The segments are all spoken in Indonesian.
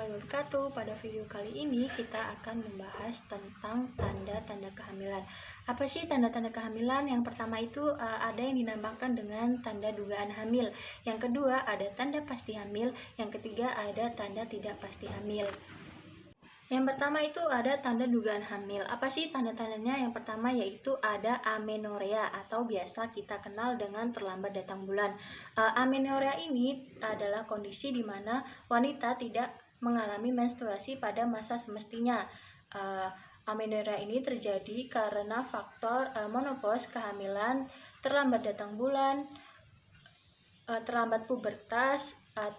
warahmatullahi wabarakatuh. Pada video kali ini kita akan membahas tentang tanda-tanda kehamilan. Apa sih tanda-tanda kehamilan? Yang pertama itu ada yang dinamakan dengan tanda dugaan hamil. Yang kedua ada tanda pasti hamil. Yang ketiga ada tanda tidak pasti hamil. Yang pertama itu ada tanda dugaan hamil. Apa sih tanda-tandanya? Yang pertama yaitu ada amenorea atau biasa kita kenal dengan terlambat datang bulan. Amenorea ini adalah kondisi di mana wanita tidak mengalami menstruasi pada masa semestinya. Amenorea ini terjadi karena faktor menopause, kehamilan, terlambat datang bulan, terlambat pubertas,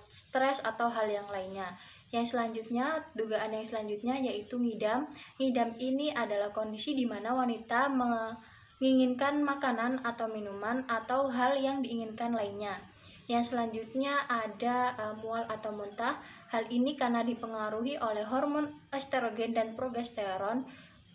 stres atau hal yang lainnya. Yang selanjutnya, dugaan yang selanjutnya yaitu ngidam. Ngidam ini adalah kondisi di mana wanita menginginkan makanan atau minuman atau hal yang diinginkan lainnya. Yang selanjutnya ada mual atau muntah. Hal ini karena dipengaruhi oleh hormon estrogen dan progesteron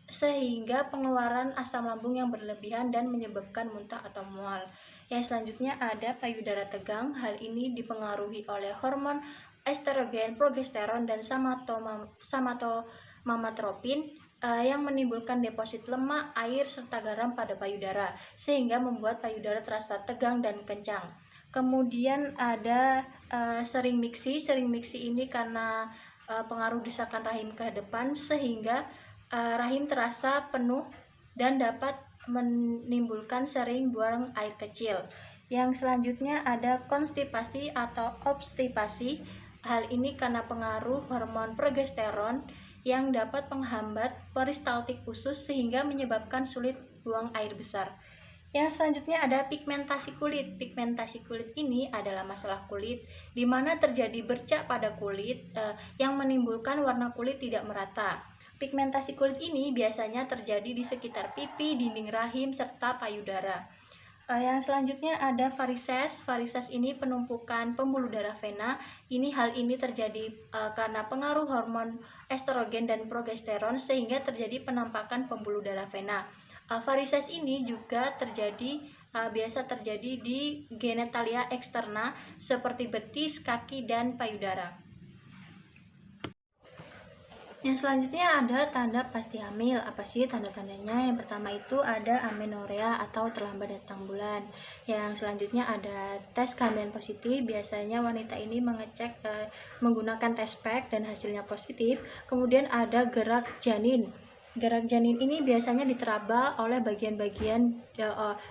sehingga pengeluaran asam lambung yang berlebihan dan menyebabkan muntah atau mual. Yang selanjutnya ada payudara tegang. Hal ini dipengaruhi oleh hormon estrogen, progesteron, dan somatomamatropin yang menimbulkan deposit lemak, air, serta garam pada payudara sehingga membuat payudara terasa tegang dan kencang. Kemudian ada sering miksi. Sering miksi ini karena pengaruh desakan rahim ke depan sehingga rahim terasa penuh dan dapat menimbulkan sering buang air kecil. Yang selanjutnya ada konstipasi atau obstipasi. Hal ini karena pengaruh hormon progesteron yang dapat menghambat peristaltik usus sehingga menyebabkan sulit buang air besar. Yang selanjutnya ada pigmentasi kulit. Pigmentasi kulit ini adalah masalah kulit di mana terjadi bercak pada kulit yang menimbulkan warna kulit tidak merata. Pigmentasi kulit ini biasanya terjadi di sekitar pipi, dinding rahim, serta payudara. Yang selanjutnya ada varises. Varises ini penumpukan pembuluh darah vena. Hal ini terjadi karena pengaruh hormon estrogen dan progesteron sehingga terjadi penampakan pembuluh darah vena. Varises ini juga biasa terjadi di genitalia eksterna seperti betis, kaki, dan payudara. Yang selanjutnya ada tanda pasti hamil. Apa sih tanda-tandanya? Yang pertama itu ada amenorea atau terlambat datang bulan. Yang selanjutnya ada tes kehamilan positif. Biasanya wanita ini mengecek menggunakan tes pack dan hasilnya positif. Kemudian ada gerak janin. Gerak janin ini biasanya diteraba oleh bagian-bagian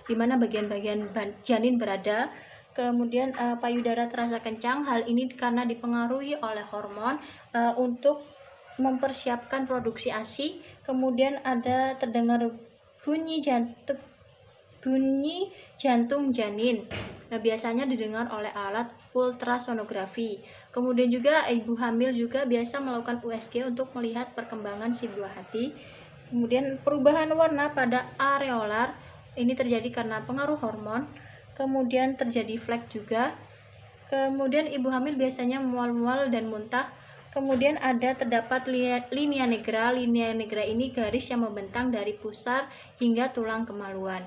di mana bagian-bagian janin berada. Kemudian payudara terasa kencang. Hal ini karena dipengaruhi oleh hormon untuk mempersiapkan produksi ASI. Kemudian ada terdengar bunyi jantung janin. Biasanya didengar oleh alat ultrasonografi. Kemudian juga ibu hamil juga biasa melakukan USG untuk melihat perkembangan si buah hati. Kemudian perubahan warna pada areolar ini terjadi karena pengaruh hormon. Kemudian terjadi flek juga. Kemudian ibu hamil biasanya mual-mual dan muntah. Kemudian terdapat linea negra. Linea negra ini garis yang membentang dari pusar hingga tulang kemaluan.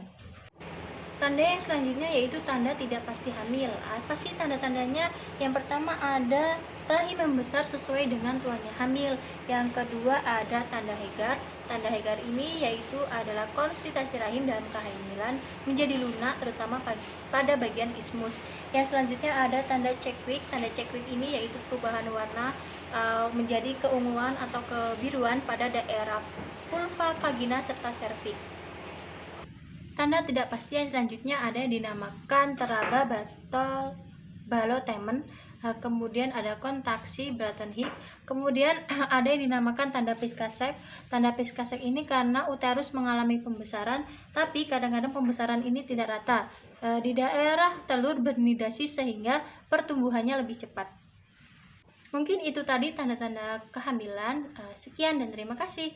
Tanda yang selanjutnya yaitu tanda tidak pasti hamil. Apa sih tanda-tandanya? Yang pertama ada rahim membesar sesuai dengan tuannya hamil. Yang kedua ada tanda Hegar. Tanda Hegar ini yaitu adalah konstitasi rahim dan kehamilan menjadi lunak terutama pada bagian ismus. Yang selanjutnya ada tanda Chadwick. Tanda Chadwick ini yaitu perubahan warna menjadi keunguan atau kebiruan pada daerah vulva, vagina, serta serviks. Tanda tidak pasti yang selanjutnya ada yang dinamakan teraba balotemen. Kemudian ada kontraksi Bratenhip. Kemudian ada yang dinamakan tanda Piskasek. Tanda Piskasek ini karena uterus mengalami pembesaran, tapi kadang-kadang pembesaran ini tidak rata di daerah telur bernidasi sehingga pertumbuhannya lebih cepat. Mungkin itu tadi tanda-tanda kehamilan. Sekian dan terima kasih.